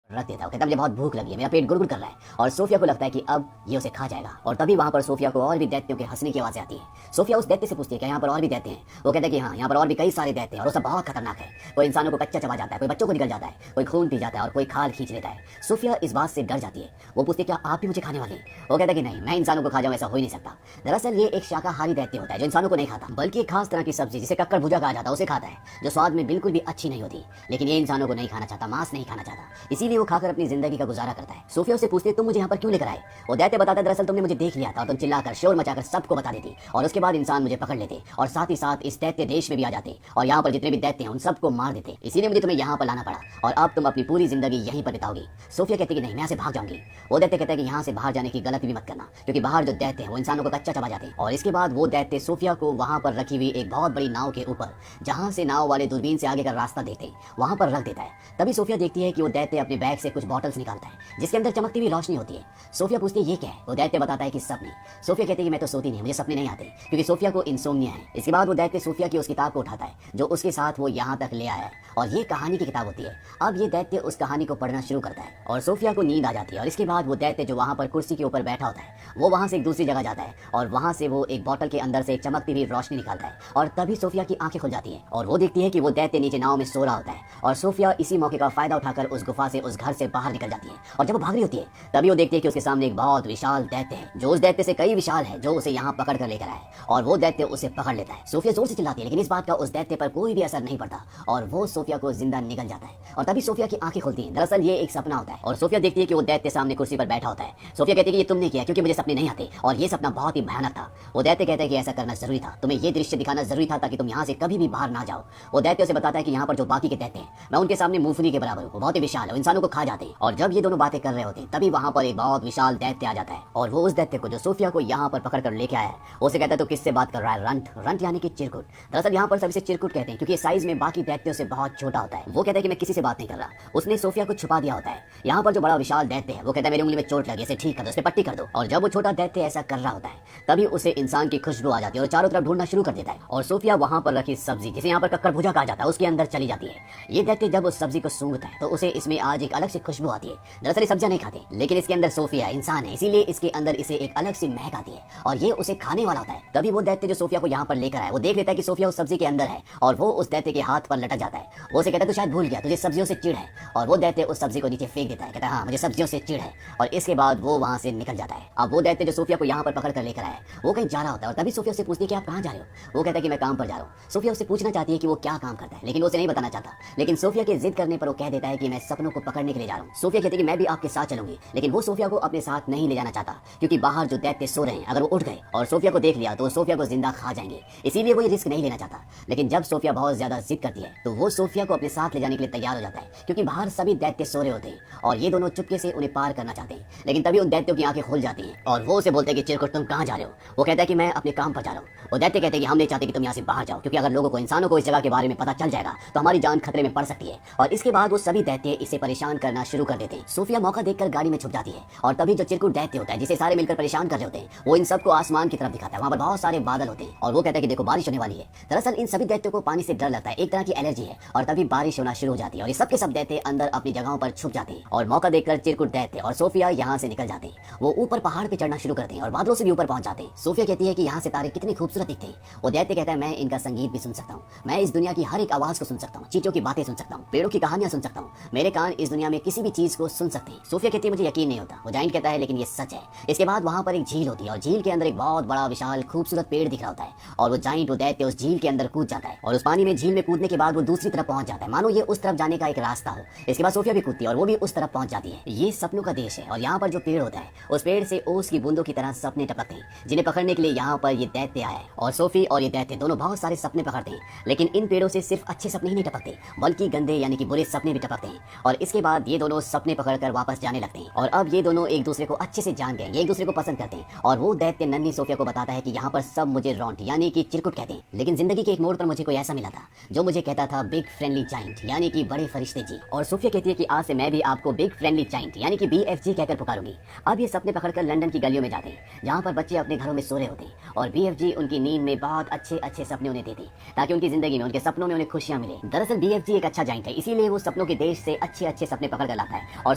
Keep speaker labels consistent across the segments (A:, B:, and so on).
A: रख देता है। कहता है मुझे बहुत भूख लगी है, मेरा पेट गुड़गुड़ कर रहा है। और सोफिया को लगता है कि अब ये उसे खा जाएगा। और तभी वहां पर सोफिया को और भी दैत्यों के हंसने की आवाज़ आती है। सोफिया उस दैत्य से पूछती है कि यहाँ पर और भी दैत्य हैं। वो कहता है कि हाँ, यहाँ पर और भी कई सारे दैत्य हैं और वो सब बहुत खतरनाक है। कोई इंसानों को कच्चा चबा जाता है, कोई बच्चों को निकल जाता है, कोई खून पी जाता है और कोई खाल खींच लेता है। सोफिया इस बात से डर जाती है। वो पूछती है क्या आप भी मुझे खाने वाले हैं? वो कहता है कि नहीं, मैं इंसानों को खा जाऊँ ऐसा हो ही नहीं सकता। दरअसल ये एक शाकाहारी दैत्य होता है जो इंसानों को नहीं खाता, बल्कि एक खास तरह की सब्जी जिसे कक्कड़ भुजा कहा जाता है उसे खाता है, जो स्वाद में बिल्कुल भी अच्छी नहीं होती। लेकिन ये इंसानों को नहीं खाना चाहता, मांस नहीं खाना चाहता, इसीलिए वो खाकर अपनी जिंदगी का गुजारा करता है। सोफिया उससे पूछती है तुम मुझे यहाँ पर क्यों लेकर आए? वो दैत्य बताता है दरअसल तुमने मुझे देख लिया था और तुम चिल्लाकर शोर मचाकर सबको बता देती और उसके बाद इंसान मुझे पकड़ लेते और साथ ही साथ इस दैत्य देश में भी आ जाते और यहाँ पर जितने भी दैत्य हैं उन सबको मार देते। इसीलिए मुझे तुम्हें यहाँ पर लाना पड़ा और अब तुम अपनी पूरी जिंदगी यहीं पर बिताओगी। सोफिया कहती है कि नहीं, मैं यहाँ से भाग जाऊंगी। वो दैत्य कहता है कि यहाँ से बाहर जाने की गलती भी मत करना, क्योंकि बाहर जो दैत्य हैं वो इंसानों को कच्चा चबा जाते हैं। और इसके बाद वो दैत्य सोफिया को वहां पर रखी हुई एक बहुत बड़ी नाव के ऊपर, जहां से नाव वाले दूरबीन से आगे का रास्ता देखते वहां पर रख देता है। तभी सोफिया देखती है कि वो दैत्य अपने बैग से कुछ बॉटल्स निकालता है जिसके अंदर चमकती हुई रोशनी होती है। सोफिया पूछती है ये क्या है? वो दैत्य बताता है कि सपने। सोफिया कहती है कि मैं तो सोती नहीं, मुझे सपने नहीं आते, क्योंकि सोफिया को इंसोम्निया है। इसके बाद वो दैत्य सोफिया की उस किताब को उठाता है जो उसके साथ वो यहाँ तक ले आया है और ये कहानी की किताब होती है। अब ये दैत्य उस कहानी को पढ़ना शुरू करता है और सोफिया को नींद आ जाती है। और इसके बाद वो दैत्य जो वहाँ पर कुर्सी के ऊपर बैठा होता है वो वहाँ से एक दूसरी जगह जाता है और वहाँ से वो एक बोतल के अंदर से एक चमकती हुई रोशनी निकालता है। और तभी सोफिया की आंखें खुल जाती हैं और वो देखती है कि वो दैत्य नीचे नाव में सो रहा होता है। और सोफिया इसी मौके का फायदा उठाकर उस गुफा से, उस घर से बाहर निकल जाती है। और जब वो भाग रही होती है तभी वो देखती है कि उसके सामने एक बहुत विशाल दैत्य है जो उस दैत्य से कई विशाल है, जो उसे यहाँ पकड़ कर लेकर आए और वो दैत्य उसे पकड़ लेता है। सोफिया जोर से चिल्लाती है लेकिन इस बात का उस दैत्य पर कोई भी असर नहीं पड़ता और वो सोफिया को जिंदा निकल जाता है। और तभी सोफिया की आंखें खुलती हैं। दरअसल ये एक सपना होता है और सोफिया देखती है कि वो दैत्य सामने कुर्सी पर बैठा होता है। सोफिया कहती है कि ये तुमने किया क्योंकि मुझे सपने नहीं आते और ये सपना बहुत ही भयानक था। वो दैत्य कहता है कि ऐसा करना जरूरी था, तुम्हें ये दृश्य दिखाना जरूरी था ताकि तुम यहाँ से कभी भी बाहर ना जाओ। वो दैत्य उसे बताता है कि यहाँ पर जो बाकी के दैत्य हैं मैं उनके सामने मूंगफली के बराबर हूँ, वो बहुत ही विशाल है, इंसानों को खा जाते हैं। और जब ये दोनों बातें कर रहे होते हैं तभी वहाँ पर एक बहुत विशाल दैत्य आ जाता है और वो उस दैत्य को जो सोफिया को यहाँ पर पकड़ कर लेके आया है उसे कहता है तो किससे बात कर रहा है? रंट। रंट यानी कि चिरकुट। दरअसल यहाँ पर सभी चिरकुट कहते हैं क्योंकि साइज में बाकी दैत्यों से बहुत छोटा होता है। वो कहता है कि मैं किसी से बात नहीं कर रहा, उसने सोफिया को छुपा दिया होता है। यहाँ पर जो बड़ा विशाल दैत्य है वो कहता है मेरी उंगली में चोट लगी, इसे ठीक कर दो, इसे पट्टी कर दो। और जब वो छोटा दैत्य ऐसा कर रहा होता है तभी उसे इंसान की खुशबू आ जाती है और चारों तरफ ढूंढना शुरू कर देता है। और सोफिया वहां पर रखी सब्जी जिसे यहाँ पर कक्कड़ भुजा कहा जाता है उसके अंदर चली जाती है। ये दैत्य जब उस सब्जी को सूंघता है तो उसे इसमें आज एक अलग सी खुशबू आती है। दरअसल ये सब्जियां नहीं खाते लेकिन इसके अंदर सोफिया इंसान है, इसीलिए इसके अंदर इसे एक अलग सी महक आती है और ये उसे खाने वाला होता है। तभी वो दैत्य जो सोफिया को यहाँ पर लेकर आया वो देख लेता है कि सोफिया उस सब्जी के अंदर है और वो उस दैत्य के हाथ पर लटक जाता है। वो उसे कहता है तू शायद भूल गया, तुझे सब्जियों से चिढ़ है। और वो दैत्य उस सब्जी को नीचे फेंक देता है, कहता है हाँ मुझे सब्जियों से चिढ़ है। और इसके बाद वो वहां से निकल जाता है। अब वो दैत्य जो सोफिया को यहाँ पर पकड़ कर लेकर आया वो कहीं जा रहा होता है और तभी सोफिया से पूछती है कि आप कहाँ जा रहे हो? वो कहता है कि मैं काम पर जा रहा हूँ। सोफिया उससे पूछना चाहती है कि वो क्या काम करता है लेकिन वो उसे नहीं बताना चाहता। लेकिन सोफिया के जिद करने पर वो कह देता है कि मैं सपनों को पकड़ने के लिए जा रहा हूँ। सोफिया कहती है कि मैं भी आपके साथ चलूंगी, लेकिन वो सोफिया को अपने साथ नहीं ले जाना चाहता क्योंकि बाहर जो दैत्य सो रहे हैं अगर वो उठ गए और सोफिया को देख लिया तो सोफिया को जिंदा खा जाएंगे, इसीलिए वो ये रिस्क नहीं लेना चाहता। लेकिन जब सोफिया बहुत ज्यादा जिद करती है तो वो सोफिया को अपने साथ ले जाने के लिए तैयार हो जाता है क्योंकि बाहर सभी दैत्य सो रहे होते हैं और ये दोनों चुपके से उन्हें पार करना चाहते हैं। लेकिन तभी उन दैत्यों की आंखें खुल जाती हैं और वो उसे बोलते हैं कि चिरकुट तुम कहाँ जा रहे हो? वो कहता है कि मैं अपने काम पर जा रहा हूँ। वो दैत्य कहते हैं कि हम नहीं चाहते कि तुम यहाँ से बाहर जाओ क्योंकि अगर लोगों को, इंसानों को इस जगह के बारे में पता चल जाएगा तो हमारी जान खतरे में पड़ सकती है। और इसके बाद वो सभी दैत्य इसे परेशान करना शुरू कर देते हैं। सोफिया मौका देखकर गाड़ी में छुप जाती है और तभी जो चिरकुट दैत्य होता है जिसे सारे मिलकर परेशान कर रहे होते हैं वो इन सबको आसमान की तरफ दिखाता है। वहाँ पर बहुत सारे बादल होते हैं और वो कहता है कि देखो बारिश होने वाली है। दरअसल इन सभी दैत्यों को पानी से डर लगता है, एक तरह की एलर्जी है। और तभी बारिश होना शुरू हो जाती है और ये सब के सब दैत्य अंदर अपनी जगहों पर छुप जाते हैं और मौका देखकर चिरकुट दैत्य और सोफिया यहाँ से निकल जाते हैं। वो ऊपर पहाड़ पे चढ़ना शुरू करते हैं और बादलों से भी ऊपर पहुंच जाते हैं। सोफिया कहती है कि यहाँ से तारे कितने खूबसूरत दिखते हैं। वो दैत्य कहता है मैं इनका संगीत भी सुन सकता हूँ, मैं इस दुनिया की हर एक आवाज को सुन सकता हूँ, चींटियों की बातें सुन सकता हूँ, पेड़ों की कहानियां सुन सकता हूँ, मेरे कान इस दुनिया में किसी भी चीज को सुन सकते हैं। सोफिया कहती है मुझे यकीन नहीं होता। वो जाइंट कहता है लेकिन ये सच है। इसके बाद वहां पर एक झील होती है और झील के अंदर एक बहुत बड़ा विशाल खूबसूरत पेड़ दिख रहा होता है और वो जाइंट, वो दैत्य उस झील के अंदर कूद जाता है और उस पानी में, झील में कूदने के बाद वो दूसरी तरफ पहुंच जाता है, मानो ये उस तरफ जाने का एक रास्ता हो। इसके बाद सोफिया भी कूदती है और वो भी उस तरफ पहुंच जाती है। ये सपनों का देश है और यहाँ पर जो पेड़ होता है उस पेड़ से ओस की बूंदों की तरह सपने टपकते हैं जिन्हें पकड़ने के लिए यहाँ पर ये दैत्य आया है। और सोफी और ये दैत्य दोनों बहुत सारे सपने पकड़ते हैं लेकिन इन पेड़ों से सिर्फ अच्छे सपने ही नहीं टपकते बल्कि गंदे यानी कि बुरे सपने भी टपकते हैं। और इसके बाद ये दोनों सपने पकड़कर वापस जाने लगते हैं और अब ये दोनों एक दूसरे को अच्छे से जान गए, एक दूसरे को पसंद करते हैं। और वो दैत्य नन्ही सोफिया को बताता है कि यहाँ पर सब मुझे रॉन्ट यानी कि चिरकुट कहते हैं, लेकिन जिंदगी के एक मोड़ पर मुझे कोई ऐसा मिला था जो मुझे कहता था बिग फ्रेंडली जाइंट यानी कि बड़े फरिश्ते जी। और सोफिया कहती है कि आज से मैं भी आपको को बिग फ्रेंडली जाइंट यानी कि BFG कहकर पुकारूंगी। अब ये सपने पकड़कर लंदन की गलियों में जाते हैं जहाँ पर बच्चे अपने घरों में सो रहे होते हैं और BFG उनकी नींद में बहुत अच्छे अच्छे सपने उन्हें देती ताकि उनकी जिंदगी में उनके सपनों में उन्हें खुशियां मिले। दरअसल BFG एक अच्छा जाइंट है, इसीलिए वो सपनों के देश से अच्छे अच्छे सपने पकड़ कर लाता है और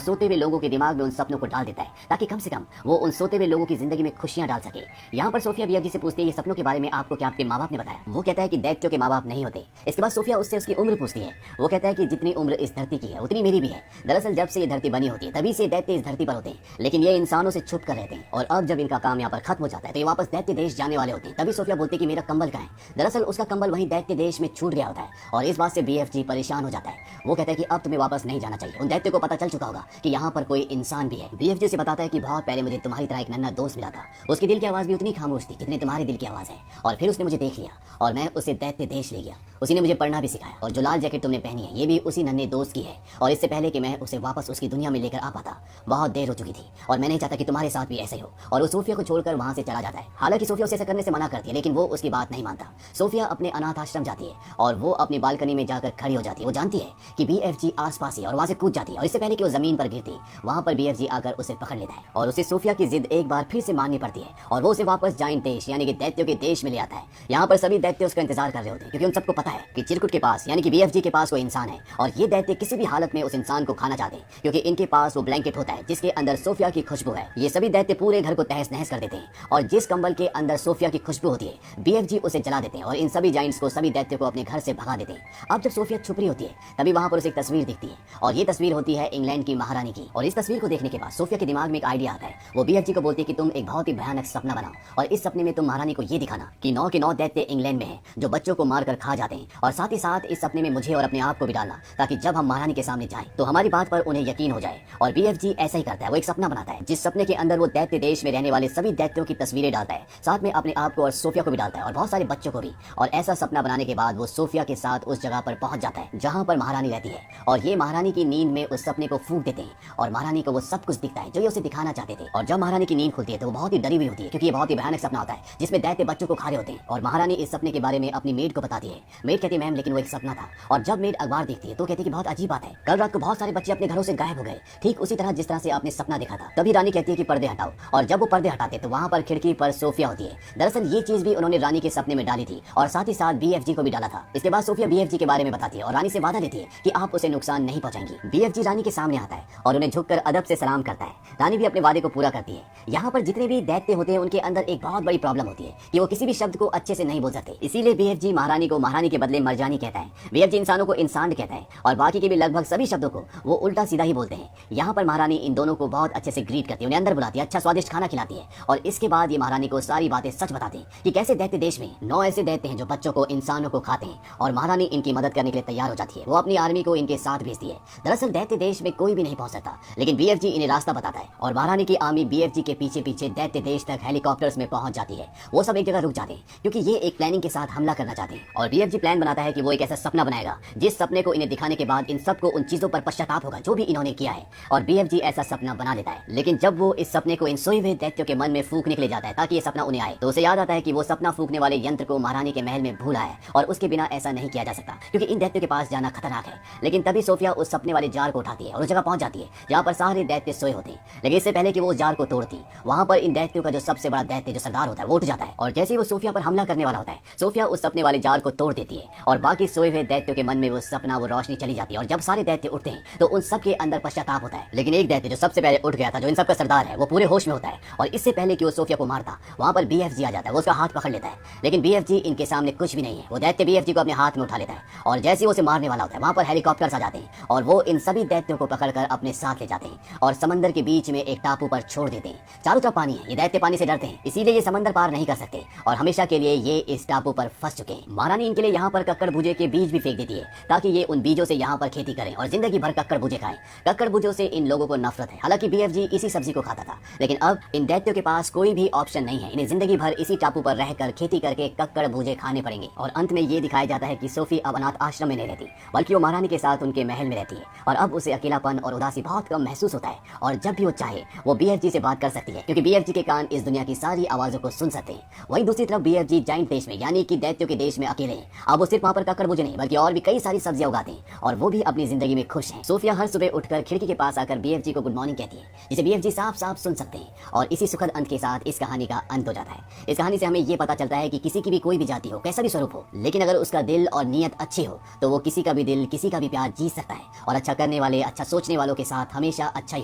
A: सोते हुए लोगों के दिमाग में उन सपनों को डाल देता है ताकि कम से कम वो उन सोते हुए लोगों की जिंदगी में खुशियां डाल सके। यहाँ पर सोफिया BFG से पूछती है ये सपनों के बारे में आपको क्या आपके माँ बाप ने बताया? वो कहता है कि दैत्यों के माँ बाप नहीं होते। इसके बाद सोफिया उससे उसकी उम्र पूछती है। वो कहता है कि जितनी उम्र इस धरती की है उतनी मेरी भी है। दरअसल जब से ये धरती बनी होती है तभी से दैत्य इस धरती पर होते हैं, लेकिन ये इंसानों से छुप कर रहते हैं और अब जब इनका काम यहाँ पर खत्म हो जाता है तो ये वापस दैत्य देश जाने वाले होते हैं। तभी सोफिया बोलती है कि मेरा कंबल कहाँ है? दरअसल उसका कंबल वहीं दैत्य देश में छूट गया होता है और इस बात से BFG परेशान हो जाता है। वो कहता है कि अब तुम्हें वापस नहीं जाना चाहिए। उन दैत्य को पता चल चुका होगा कि यहाँ पर कोई इंसान भी है। BFG से बताता है कि बहुत पहले मुझे तुम्हारी तरह एक नन्हा दोस्त मिला था, उसके दिल की आवाज भी उतनी खामोश थी जितनी तुम्हारे दिल की आवाज है, और फिर उसने मुझे देख लिया और मैं उसे दैत्य देश ले गया। उसी ने मुझे पढ़ना भी सिखाया और जो लाल जैकेट तुमने पहनी है ये भी उसी नन्हे दोस्त की है। और इससे पहले कि मैं उसे वापस उसकी दुनिया में लेकर आ पाता बहुत देर हो चुकी थी और मैं नहीं चाहता कि तुम्हारे साथ भी ऐसे ही हो। और वो सोफिया को छोड़कर वहां से चला जाता है। हालांकि सोफिया उसे ऐसा करने से मना करती है लेकिन वो उसकी बात नहीं मानता। सोफिया अपने अनाथ आश्रम जाती है और वो अपनी बालकनी में जाकर खड़ी हो जाती है। वो जानती है कि BFG आसपास ही और वहां से कूद जाती है और इससे पहले कि वो जमीन पर गिरती वहां पर BFG आकर उसे पकड़ लेता है और उसे सोफिया की जिद एक बार फिर से माननी पड़ती है और वो उसे वापस जाइंट देश यानी कि दैत्यों के देश में ले आता है। यहाँ पर सभी दैत्य उसका इंतजार कर रहे होते हैं क्योंकि उन सबको पता है कि चिरकुट के पास यानी कि BFG के पास कोई इंसान है और ये दैत्य किसी भी हालत में उस इंसान को खाना चाहते हैं क्योंकि इनके पास वो ब्लैंकेट होता है जिसके अंदर सोफिया की खुशबू है। ये सभी दैत्य पूरे घर को तहस नहस कर देते हैं और जिस कंबल के अंदर सोफिया की खुशबू होती है BFG उसे जला देते हैं और इन सभी जाइंट्स को सभी दैत्यों को अपने घर से भगा देते हैं। अब जब सोफिया छुप रही होती है तभी वहां पर उसे एक तस्वीर दिखती है और ये तस्वीर होती है इंग्लैंड की महारानी की। और इस तस्वीर को देखने के बाद सोफिया के दिमाग में एक आइडिया आता है। वो BFG को बोलती है कि तुम एक बहुत ही भयानक सपना बनाओ और इस सपने में तुम महारानी को ये दिखाना कि 9 के 9 दैत्य इंग्लैंड में हैं जो बच्चों को मारकर खा जाते हैं और साथ ही साथ इस सपने में मुझे और अपने आप को भी डालना ताकि जब हम महारानी के सामने जाएं तो हमारी बात पर उन्हें यकीन हो जाए। और BFG ऐसा ही करता है। वो एक सपना बनाता है जिस सपने के अंदर वो दैत्य देश में रहने वाले सभी दैत्यों की तस्वीरें डालता है, साथ में अपने आप को और सोफिया को भी डालता है और बहुत सारे बच्चों को भी। और ऐसा सपना बनाने के बाद वो सोफिया के साथ उस जगह पर पहुंच जाता है जहां पर महारानी रहती है और ये महारानी की नींद में उस सपने को फूंक देते हैं और महारानी को वो सब कुछ दिखता है जो ये उसे दिखाना चाहते थे। और जब महारानी की नींद खुलती है तो वो बहुत ही डरी हुई होती है क्योंकि ये बहुत ही भयानक सपना होता है जिसमें दैत्य बच्चों को खा रहे होते हैं। और महारानी इस सपने के बारे में अपनी मेड को बताती है। मेड कहती है मैम लेकिन वो एक सपना था। और जब मेड अखबार देखती है तो कहती है कि बहुत अजीब बात है, कल रात को बहुत सारे बच्चे अपने घरों से गायब हो गए ठीक उसी तरह जिस तरह से आपने सपना देखा था। तभी रानी कहती है कि पर्दे हटाओ और जब वो पर्दे हटाते तो वहां पर खिड़की पर सोफिया होती है। दरअसल ये चीज भी उन्होंने रानी के सपने में डाली थी और साथ ही साथ BFG को भी डाला था। इसके बाद सोफिया BFG के बारे में बताती है और रानी से वादा लेती है कि आप उसे नुकसान नहीं पहुंचाएंगी। BFG रानी के सामने आता है और उन्हें झुककर अदब से सलाम करता है। रानी भी अपने वादे को पूरा करती है। यहाँ पर जितने भी दैत्य होते हैं उनके अंदर एक बहुत बड़ी प्रॉब्लम होती है कि वो किसी भी शब्द को अच्छे से नहीं बोल सकते, इसीलिए BFG महारानी को महारानी के बदले मरजानी कहता है। BFG इंसानों को इंसान कहता है और बाकी के भी लगभग सभी शब्दों को वो उल्टा सीधा ही बोलते हैं। यहाँ पर महारानी इन दोनों को बहुत अच्छे से ग्रीट करती है, उन्हें अंदर बुलाती है, अच्छा स्वादिष्ट खाना खिलाती है और इसके बाद ये महारानी को सारी बातें सच बताते हैं कि कैसे दैत्य देश में 9 ऐसे दैत्य हैं जो बच्चों को इंसानों को खाते हैं और महारानी इनकी मदद करने के लिए तैयार हो जाती है। वो अपनी आर्मी को इनके साथ भेजती है। दरअसल दैत्य देश में कोई भी नहीं पहुंच सकता लेकिन BFG इन्हें रास्ता बताता है और महारानी की आर्मी BFG के पीछे पीछे दैत्य देश तक हेलीकॉप्टर्स में पहुंच जाती है। वो सब एक जगह रुक जाते हैं क्योंकि ये एक प्लानिंग के साथ हमला करना चाहते हैं और BFG प्लान बनाता है कि वो एक ऐसा सपना बनाएगा जिस सपने को इन्हें दिखाने के बाद इन सबको उन चीजों पर पश्चाताप होगा जो भी इन्होंने किया है। और BFG ऐसा सपना बना लेता है लेकिन जब वो इस सपने को इन सोए हुए दैत्यों के मन में फूंकने के लिए जाता है ताकि ये सपना उन्हें आए तो उसे याद आता है कि वो सपना फूंकने वाले यंत्र को महारानी के महल में भूला है और उसके बिना ऐसा नहीं किया जा सकता क्योंकि इन दैत्यों के पास जाना खतरनाक है। लेकिन तभी सोफिया उस सपने वाले जार को उठाती है और उस जगह पहुंच जाती है जहाँ पर सारे दैत्य सोए होते हैं। लेकिन इससे पहले कि वो जार को तोड़ती वहां पर इन दैत्यों का जो सबसे बड़ा दैत्य जो सरदार होता है वो उठ जाता है और जैसे ही वो सोफिया पर हमला करने वाला होता है सोफिया उस सपने वाले जार को तोड़ देती है और बाकी सोए हुए दैत्यों के मन में वो सपना वो रोशनी चली जाती है। और जब सारे दैत्य उठते हैं तो उन सब के अंदर पश्चाताप होता है लेकिन एक दैत्य जो सबसे पहले उठ गया था जो इन सबका सरदार है वो पूरे होश में होता है और इससे पहले कि वो सोफिया को मारता वहां पर BFG आ जाता है। वो उसका हाथ पकड़ लेता है लेकिन BFG इनके सामने कुछ भी नहीं है। वो दैत्य BFG को अपने हाथ में उठा लेता है और जैसे ही वो उसे मारने वाला होता है वहां पर हेलीकॉप्टर्स आ जाते हैं और वो इन सभी दैत्यों को पकड़कर अपने साथ ले जाते हैं और समंदर के बीच में एक टापू पर छोड़ देते हैं। चारों तरफ पानी है, ये दैत्य पानी से डरते हैं इसीलिए ये समंदर पार नहीं कर सकते और हमेशा के लिए ये इस टापू पर फंस चुके हैं। महारानी इनके लिए यहाँ पर कक्कड़ भुजे के बीज भी फेंक देती है ताकि ये उन बीजों से यहाँ पर खेती करें और जिंदगी भर कक्कड़ भुजे खाएं। कक्कड़ भुजों से इन लोगों को नफरत है। हालांकि BFG इसी सब्जी को खाता था लेकिन अब इन दैत्यों के पास कोई भी ऑप्शन नहीं है। इन्हें जिंदगी भर इसी टापू पर रहकर खेती करके कक्कड़ भुजे खाने पड़ेंगे। और अंत में ये दिखाया जाता है कि सोफी अब अनाथ आश्रम में नहीं रहती बल्कि वो महारानी के साथ उनके महल में रहती है और अब उसे अकेलापन और उदासी बहुत कम महसूस होता है और जब भी वो चाहे वो BFG से बात कर सकती है क्योंकि BFG के कान इस दुनिया की सारी आवाजों को सुन सकते हैं। वहीं दूसरी तरफ BFG जाइंट देश में यानी कि दैत्यों के देश में अकेले हैं। अब वो सिर्फ वहाँ पर ककड़बुज नहीं बल्कि और भी कई सारी सब्जियां उगाते हैं और वो भी अपनी जिंदगी में खुश हैं। सोफिया हर सुबह उठकर खिड़की के पास आकर बीएफजी को गुड मॉर्निंग कहती है, जिसे बीएफजी साफ साफ सुन सकते हैं। और इसी सुखद अंत के साथ इस कहानी का अंत हो जाता है। इस कहानी से हमें ये पता चलता है कि किसी की भी कोई भी जाति हो, कैसा भी स्वरूप हो, लेकिन अगर उसका दिल और नीयत अच्छी हो तो वो किसी का भी दिल, किसी का भी प्यार जीत सकता है। और अच्छा करने वाले, अच्छा सोचने वालों के साथ हमेशा अच्छा ही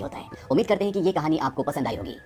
A: होता है। उम्मीद करते हैं कि ये कहानी आपको पसंद आई होगी।